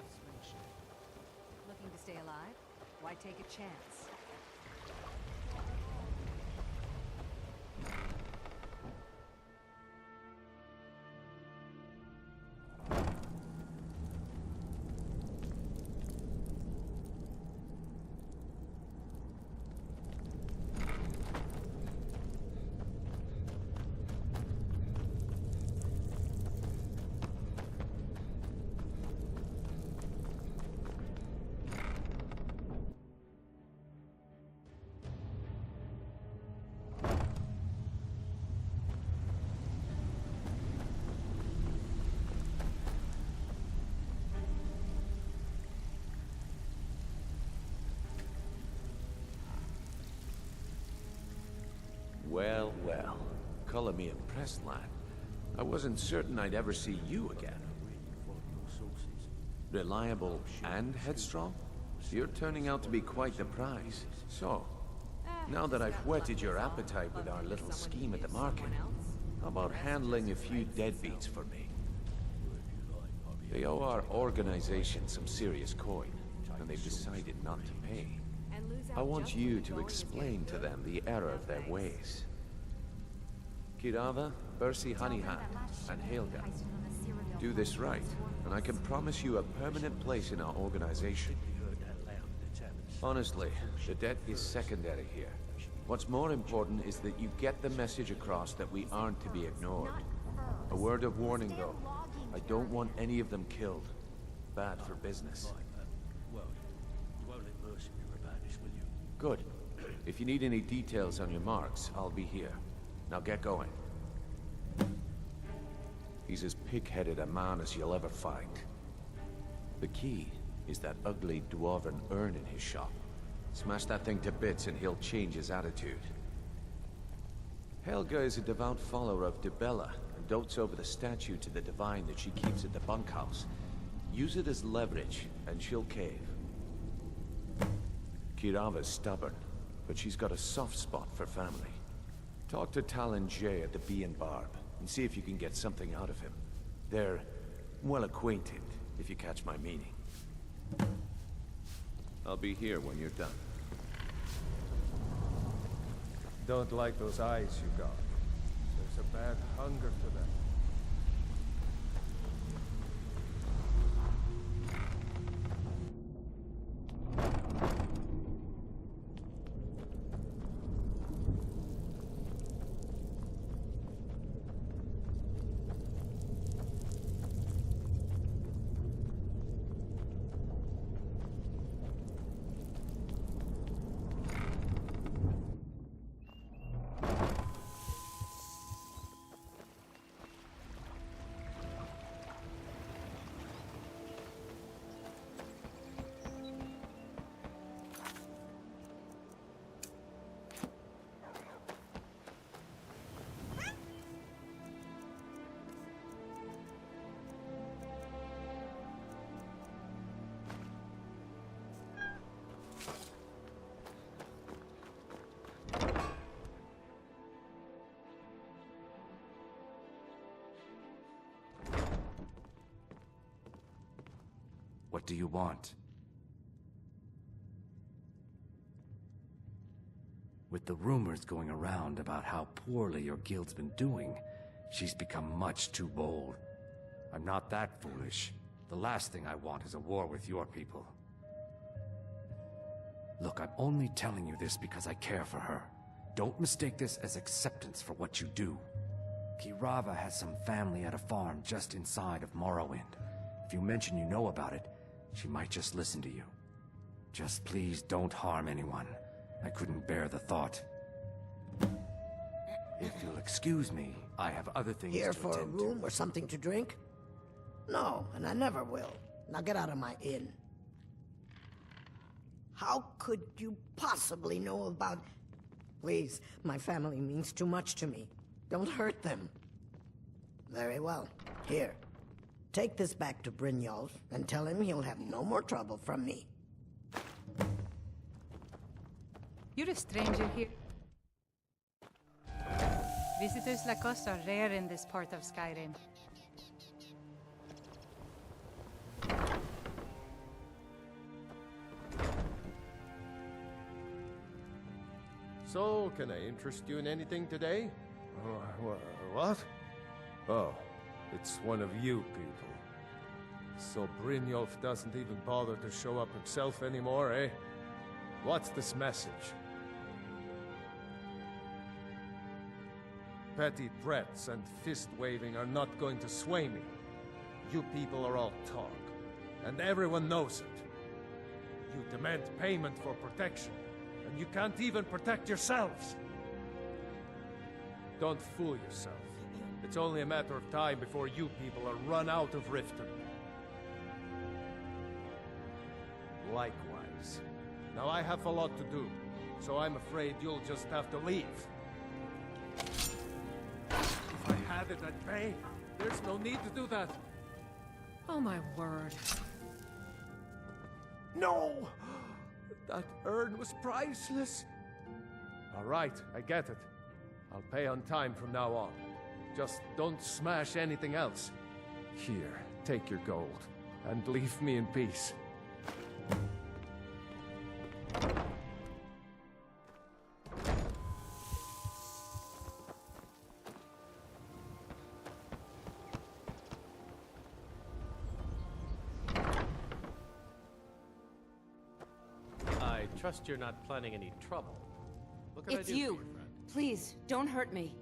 craftsmanship. Looking to stay alive? Why take a chance? Well, well. Color me impressed, lad. I wasn't certain I'd ever see you again. Reliable and headstrong? You're turning out to be quite the prize. So, now that I've whetted your appetite with our little scheme at the market, how about handling a few deadbeats for me? They owe our organization some serious coin, and they've decided not to pay. I want you to explain to them the error of their ways. Kirava, Bersi Honeyhand, and Helga. Do this right, and I can promise you a permanent place in our organization. Honestly, the debt is secondary here. What's more important is that you get the message across that we aren't to be ignored. A word of warning, though. I don't want any of them killed. Bad for business. Good. If you need any details on your marks, I'll be here. Now get going. He's as pig-headed a man as you'll ever find. The key is that ugly dwarven urn in his shop. Smash that thing to bits and he'll change his attitude. Helga is a devout follower of Dibella and dotes over the statue to the divine that she keeps at the bunkhouse. Use it as leverage and she'll cave. Kirava's stubborn, but she's got a soft spot for family. Talk to Talon Jay at the Bee and Barb, and see if you can get something out of him. They're well acquainted, if you catch my meaning. I'll be here when you're done. Don't like those eyes you got. There's a bad hunger for them. What do you want? With the rumors going around about how poorly your guild's been doing, she's become much too bold. I'm not that foolish. The last thing I want is a war with your people. Look, I'm only telling you this because I care for her. Don't mistake this as acceptance for what you do. Kirava has some family at a farm just inside of Morrowind. If you mention you know about it, she might just listen to you. Just please don't harm anyone. I couldn't bear the thought. If you'll excuse me, I have other things Here to for a attend to. room or something to drink? No, and I never will. Now get out of my inn. How could you possibly know about... Please, my family means too much to me. Don't hurt them. Very well. Here. Take this back to Brynjolf and tell him he'll have no more trouble from me. You're a stranger here. Visitors like us are rare in this part of Skyrim. So, can I interest you in anything today? What? Oh, it's one of you people. So Brynjolf doesn't even bother to show up himself anymore, eh? What's this message? Petty threats and fist-waving are not going to sway me. You people are all talk, and everyone knows it. You demand payment for protection, and you can't even protect yourselves. Don't fool yourself. It's only a matter of time before you people are run out of Riften. Likewise. Now I have a lot to do, so I'm afraid you'll just have to leave. If I had it at bay, there's no need to do that. Oh my word. No! That urn was priceless. All right, I get it. I'll pay on time from now on. Just don't smash anything else. Here, take your gold, and leave me in peace. I trust you're not planning any trouble. What can I It's do for you. friend? Please, don't hurt me.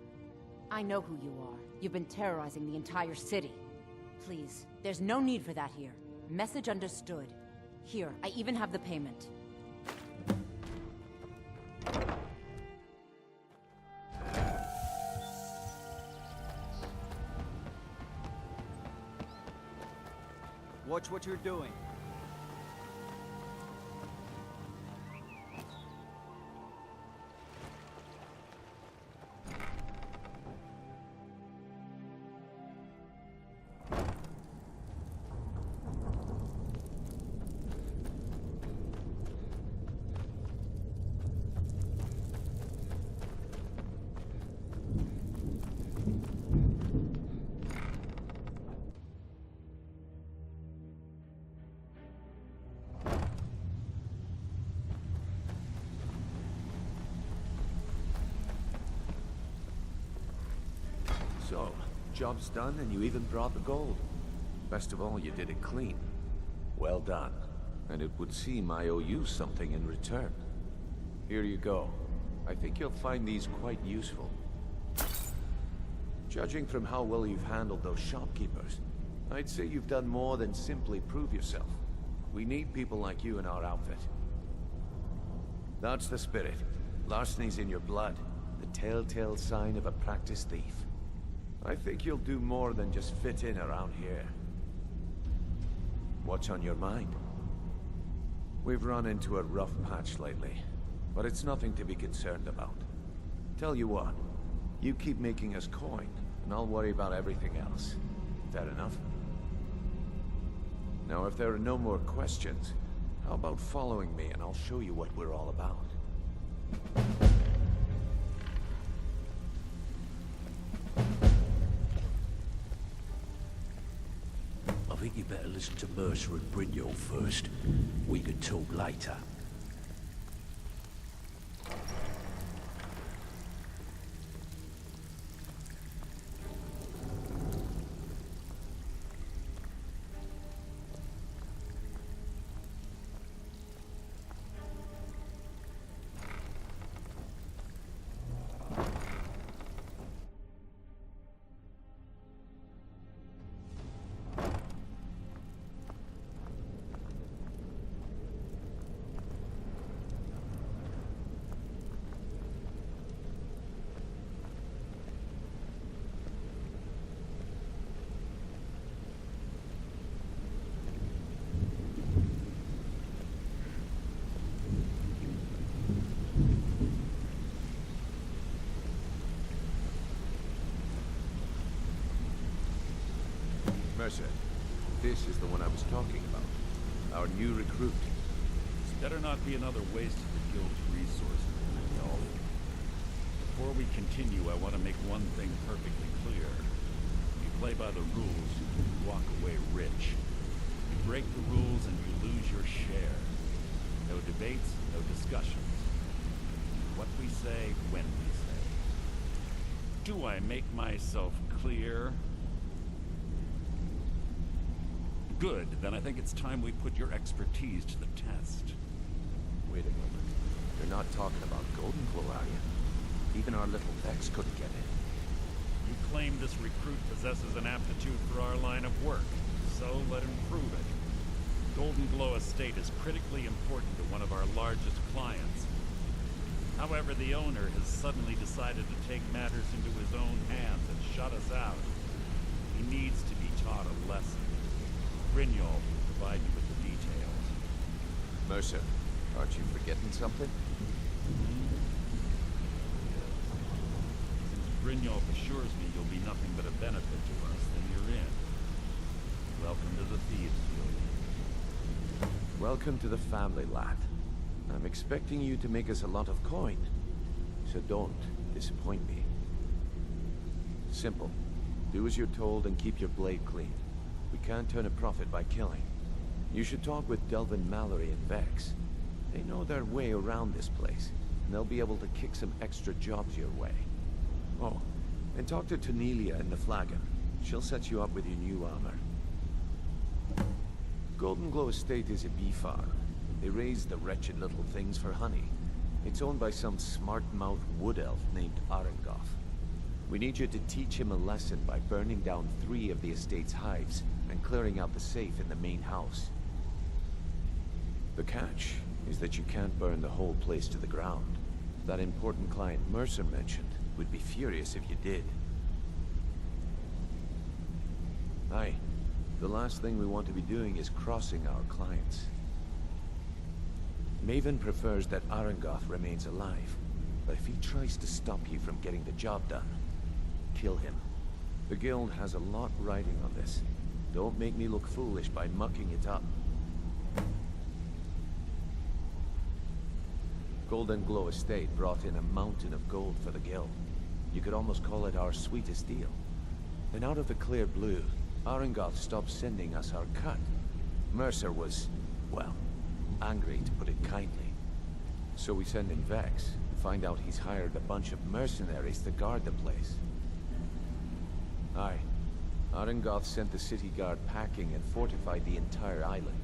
I know who you are. You've been terrorizing the entire city. Please, there's no need for that here. Message understood. Here, I even have the payment. Watch what you're doing. So, job's done and you even brought the gold. Best of all, you did it clean. Well done. And it would seem I owe you something in return. Here you go. I think you'll find these quite useful. Judging from how well you've handled those shopkeepers, I'd say you've done more than simply prove yourself. We need people like you in our outfit. That's the spirit. Larceny's in your blood. The telltale sign of a practiced thief. I think you'll do more than just fit in around here. What's on your mind? We've run into a rough patch lately, but it's nothing to be concerned about. Tell you what, you keep making us coin, and I'll worry about everything else. Fair enough? Now, if there are no more questions, how about following me and I'll show you what we're all about? I think you better listen to Mercer and Brynjolf first. We can talk later. Mercer, this is the one I was talking about. Our new recruit. This better not be another waste of the Guild's resources, Brynjolf. Before we continue, I want to make one thing perfectly clear. If you play by the rules, you walk away rich. You break the rules and you lose your share. No debates, no discussions. what we say, when we say. Do I make myself clear? Good, then I think it's time we put your expertise to the test. Wait a moment. You're not talking about Golden Glow, are you? Even our little Vex couldn't get in. You claim this recruit possesses an aptitude for our line of work, so let him prove it. Golden Glow Estate is critically important to one of our largest clients. However, the owner has suddenly decided to take matters into his own hands and shut us out. He needs to be taught a lesson. Brynjolf will provide you with the details. Mercer, aren't you forgetting something? Since Brynjolf assures me you'll be nothing but a benefit to us, then you're in. Welcome to the Thieves Guild. Welcome to the family, lad. I'm expecting you to make us a lot of coin. So don't disappoint me. Simple. Do as you're told and keep your blade clean. We can't turn a profit by killing. You should talk with Delvin Mallory and Vex. They know their way around this place, and they'll be able to kick some extra jobs your way. Oh, and talk to Tanelia in the Flagon. She'll set you up with your new armor. Golden Glow Estate is a bee farm. They raise the wretched little things for honey. It's owned by some smart-mouthed wood elf named Arengoth. We need you to teach him a lesson by burning down 3 of the estate's hives and clearing out the safe in the main house. The catch is that you can't burn the whole place to the ground. That important client Mercer mentioned would be furious if you did. Aye, the last thing we want to be doing is crossing our clients. Maven prefers that Arengoth remains alive, but if he tries to stop you from getting the job done, kill him. The guild has a lot riding on this. Don't make me look foolish by mucking it up. Golden Glow Estate brought in a mountain of gold for the guild. You could almost call it our sweetest deal. And out of the clear blue, Arengoth stopped sending us our cut. Mercer was, well, angry to put it kindly. So we send in Vex, find out he's hired a bunch of mercenaries to guard the place. Aye. Arengoth sent the city guard packing and fortified the entire island.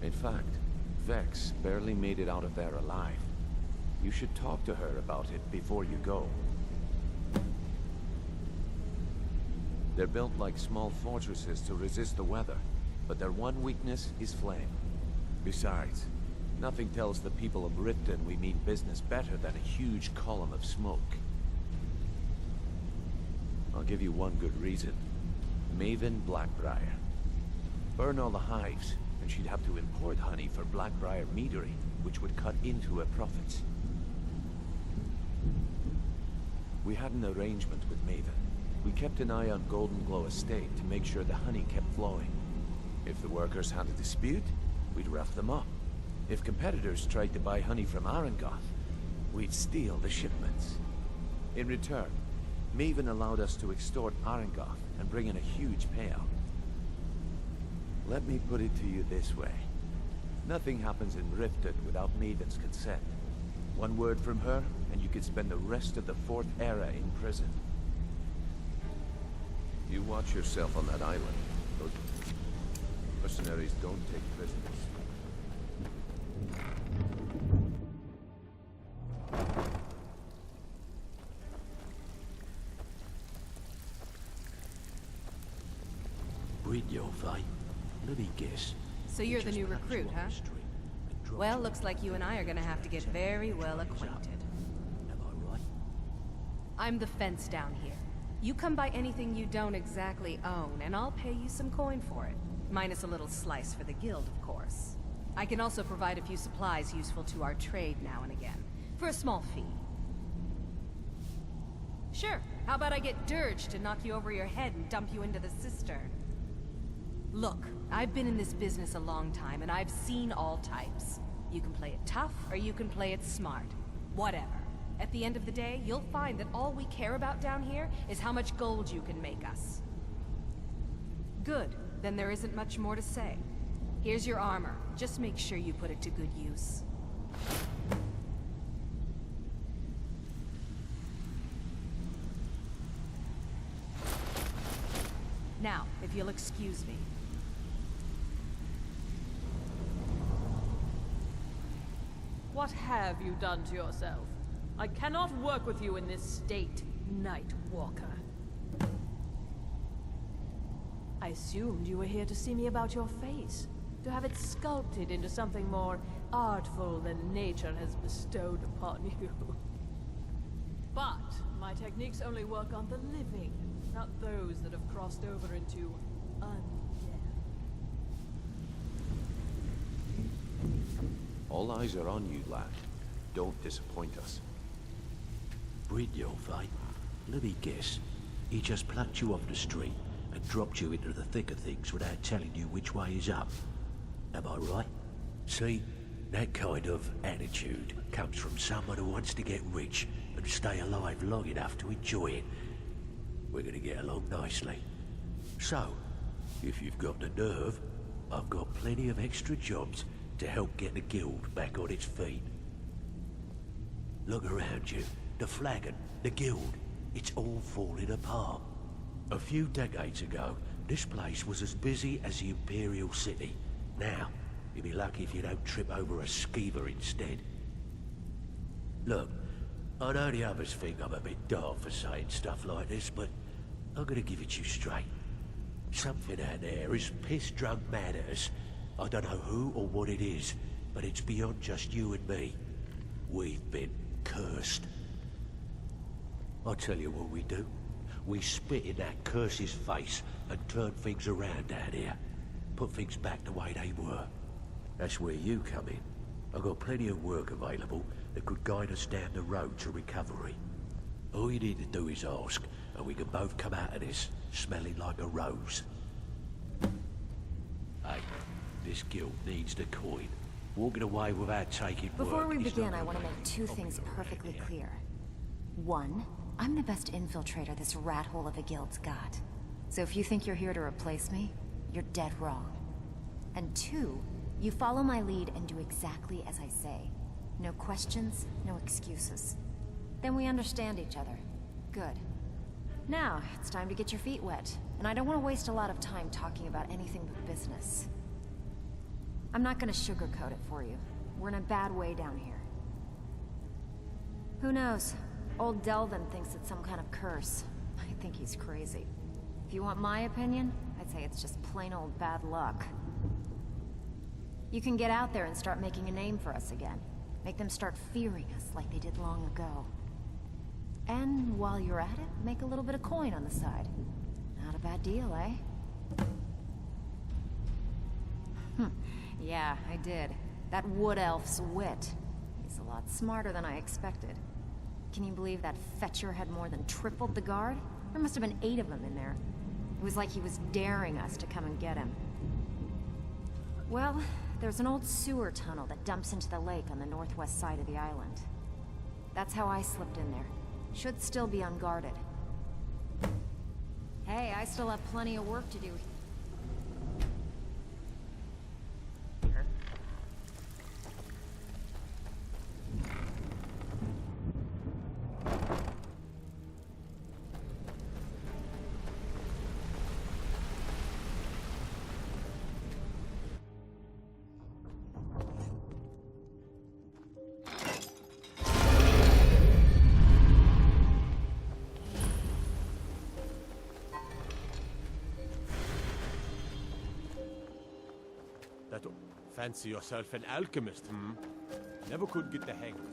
In fact, Vex barely made it out of there alive. You should talk to her about it before you go. They're built like small fortresses to resist the weather, but their one weakness is flame. Besides, nothing tells the people of Riften we mean business better than a huge column of smoke. I'll give you one good reason. Maven Blackbriar. Burn all the hives, and she'd have to import honey for Blackbriar meadery, which would cut into her profits. We had an arrangement with Maven. We kept an eye on Golden Glow Estate to make sure the honey kept flowing. If the workers had a dispute, we'd rough them up. If competitors tried to buy honey from Arengoth, we'd steal the shipments. In return, Maven allowed us to extort Arengoth and bring in a huge payout. Let me put it to you this way. Nothing happens in Riften without Maven's consent. One word from her, and you could spend the rest of the 4th era in prison. You watch yourself on that island. Those mercenaries don't take prisoners. Brynjolf, eh? Let me guess. So you're the new recruit, huh? Well, looks like you and I are gonna have to get very well acquainted. Am I right? I'm the fence down here. You come by anything you don't exactly own, and I'll pay you some coin for it. Minus a little slice for the guild, of course. I can also provide a few supplies useful to our trade now and again, for a small fee. Sure, how about I get Dirge to knock you over your head and dump you into the cistern? Look, I've been in this business a long time, and I've seen all types. You can play it tough, or you can play it smart. Whatever. At the end of the day, you'll find that all we care about down here is how much gold you can make us. Good. Then there isn't much more to say. Here's your armor. Just make sure you put it to good use. Now, if you'll excuse me. What have you done to yourself? I cannot work with you in this state, Night Walker. I assumed you were here to see me about your face, to have it sculpted into something more artful than nature has bestowed upon you. But my techniques only work on the living, not those that have crossed over into undead. All eyes are on you, lad. Don't disappoint us. Brynjolf, eh? Let me guess. He just plucked you off the street and dropped you into the thick of things without telling you which way is up. Am I right? See, that kind of attitude comes from someone who wants to get rich and stay alive long enough to enjoy it. We're gonna get along nicely. So, if you've got the nerve, I've got plenty of extra jobs to help get the guild back on its feet. Look around you. The flagon, the guild, it's all falling apart. A few decades ago, this place was as busy as the Imperial City. Now, you'll be lucky if you don't trip over a skeever instead. Look, I know the others think I'm a bit daft for saying stuff like this, but I'm gonna give it to you straight. Something out there is piss-drunk mad at us. I don't know who or what it is, but it's beyond just you and me. We've been cursed. I'll tell you what we do. We spit in that curse's face and turn things around down here. Put things back the way they were. That's where you come in. I've got plenty of work available that could guide us down the road to recovery. All you need to do is ask, and we can both come out of this smelling like a rose. Hey, this guild needs the coin. Walking away without taking Before work we is begin, not I want to gonna make two help things you around perfectly here. clear. One, I'm the best infiltrator this rat hole of a guild's got. So if you think you're here to replace me, you're dead wrong. And two, you follow my lead and do exactly as I say. No questions, no excuses. Then we understand each other. Good. Now, it's time to get your feet wet. And I don't want to waste a lot of time talking about anything but business. I'm not gonna sugarcoat it for you. We're in a bad way down here. Who knows? Old Delvin thinks it's some kind of curse. I think he's crazy. If you want my opinion, I'd say it's just plain old bad luck. You can get out there and start making a name for us again. Make them start fearing us like they did long ago. And while you're at it, make a little bit of coin on the side. Not a bad deal, eh? Yeah, I did. That wood elf's wit. He's a lot smarter than I expected. Can you believe that fetcher had more than tripled the guard? There must have been 8 of them in there. It was like he was daring us to come and get him. Well, there's an old sewer tunnel that dumps into the lake on the northwest side of the island. That's how I slipped in there. Should still be unguarded. Hey, I still have plenty of work to do. That fancy yourself an alchemist, hmm? Never could get the hang of that.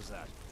was that?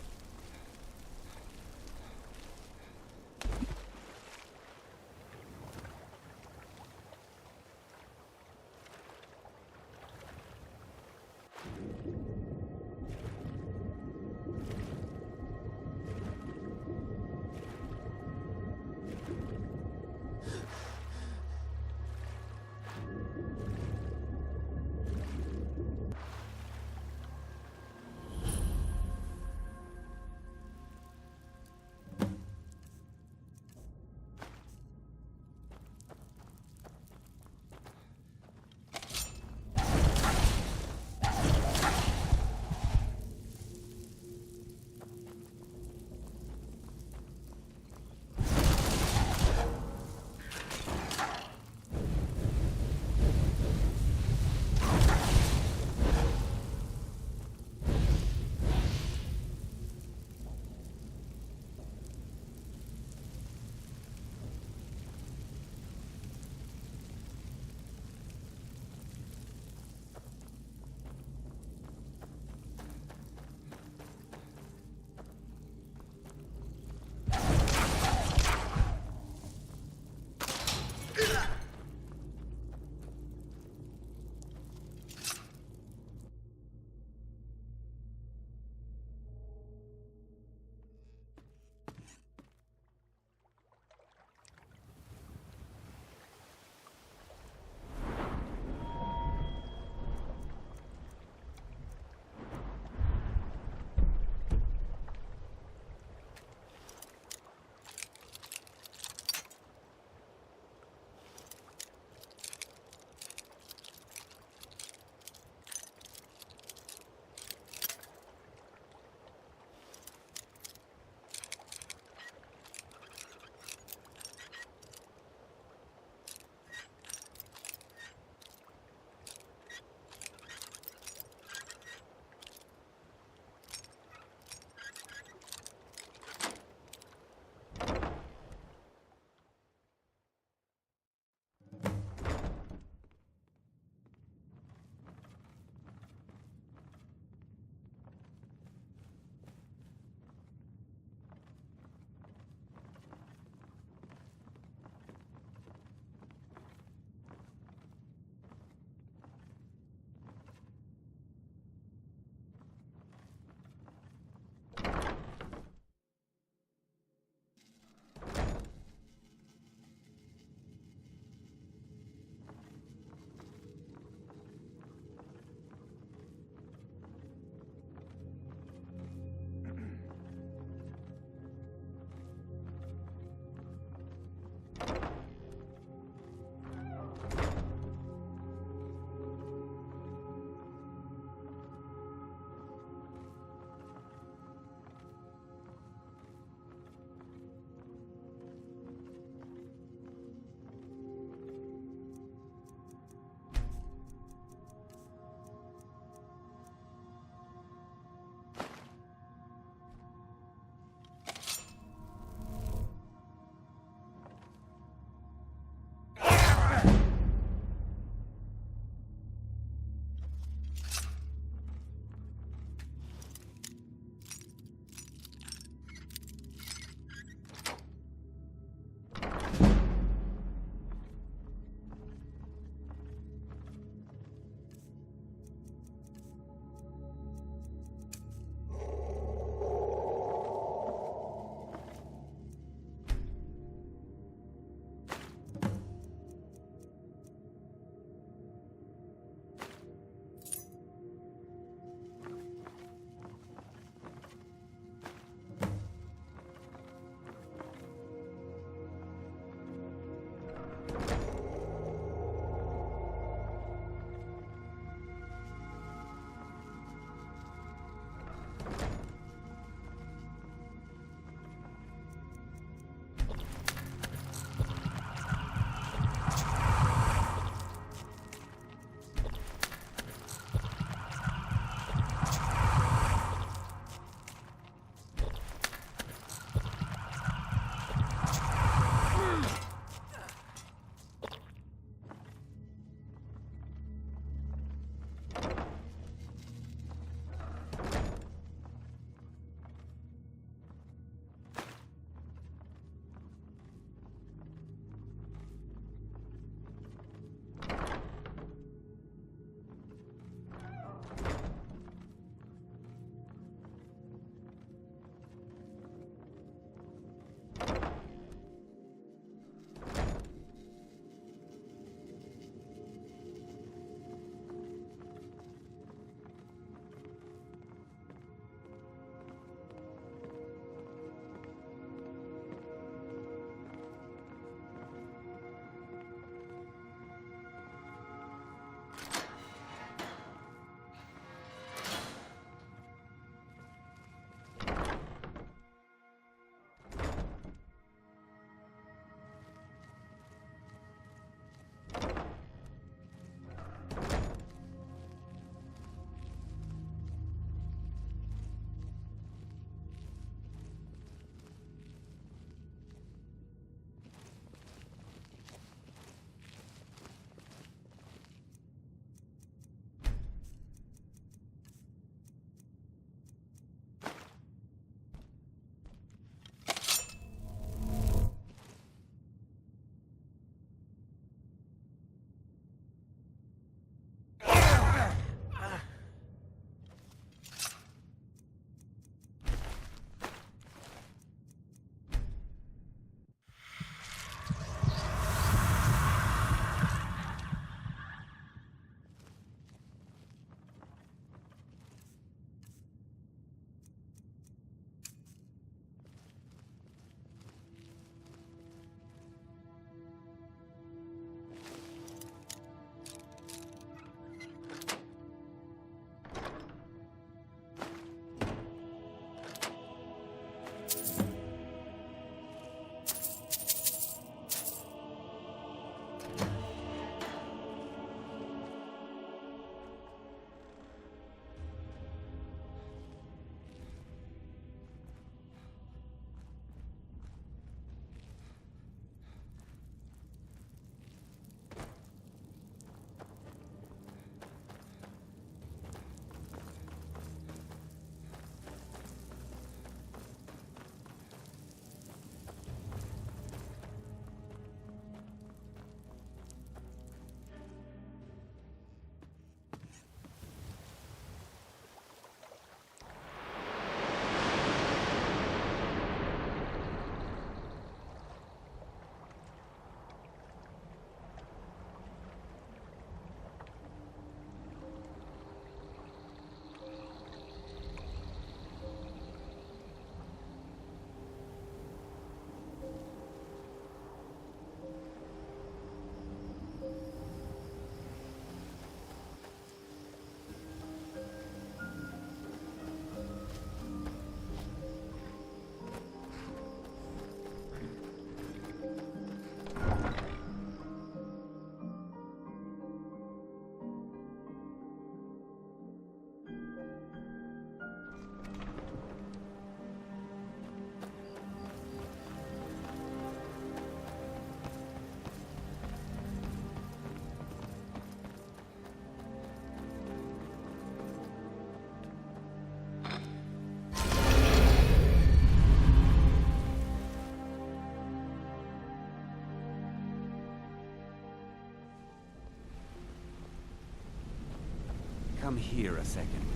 come here a second.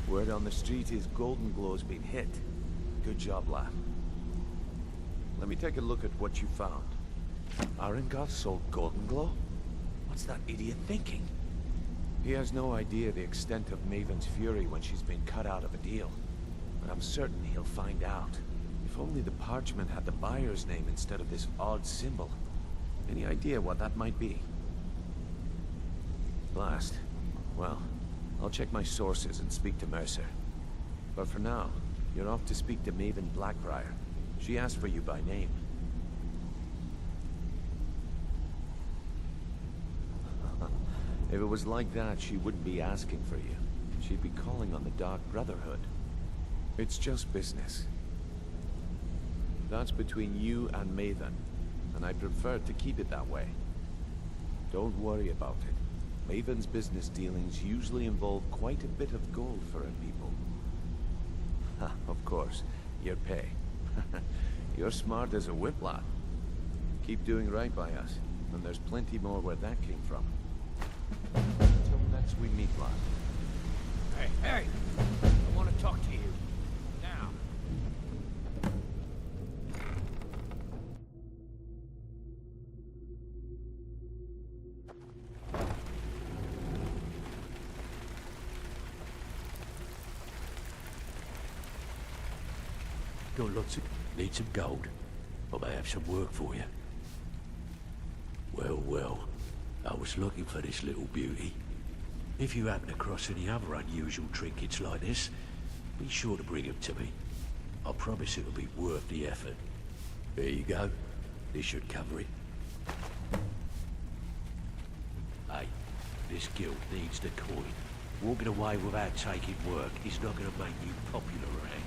Word on the street is Golden Glow's been hit. Good job, lad. Let me take a look at what you found. Arengoth sold Golden Glow? What's that idiot thinking? He has no idea the extent of Maven's fury when she's been cut out of a deal. But I'm certain he'll find out. If only the parchment had the buyer's name instead of this odd symbol. Any idea what that might be? Blast. Well, I'll check my sources and speak to Mercer. But for now, you're off to speak to Maven Blackbriar. She asked for you by name. If it was like that, she wouldn't be asking for you. She'd be calling on the Dark Brotherhood. It's just business. That's between you and Maven, and I prefer to keep it that way. Don't worry about it. Maven's business dealings usually involve quite a bit of gold for her people. Of course, your pay. You're smart as a whip, lad. Keep doing right by us, and there's plenty more where that came from. Until next we meet, lad. Hey! I want to talk to you. Now. Got lots of... Need some gold? I may have some work for you. Well. I was looking for this little beauty. If you happen across any other unusual trinkets like this, be sure to bring them to me. I promise it'll be worth the effort. There you go. This should cover it. Hey, this guild needs the coin. Walking away without taking work is not going to make you popular around